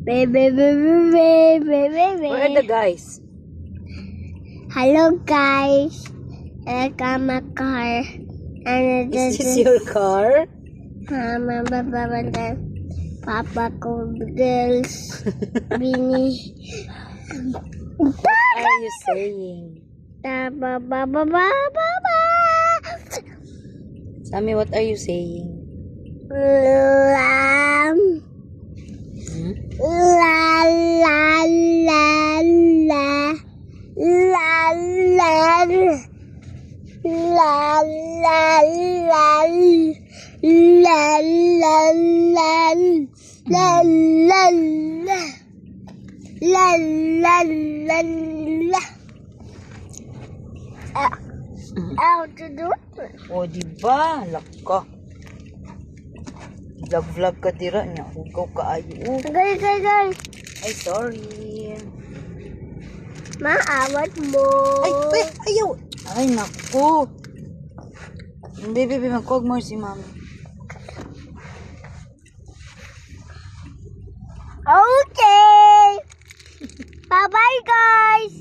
Baby, baby, baby, baby. Where are the guys? Hello, guys. I got my car. And Is this your car? Papa ko girls. Bini. What are you saying? Ba ba ba ba ba ba. Sammy, what are you saying? Lam. Hmm? La la la la. La la. La la la. La la la. La la la. La la la la. How to do it? O, diba? Laka. Vlog-vlog ka tira niya. Huwag kaayo. Guys. Ay, sorry. Maawat mo. Ay, ayaw. Ay, naku. Baby, magkog mo si mami. Okay. Bye-bye, guys.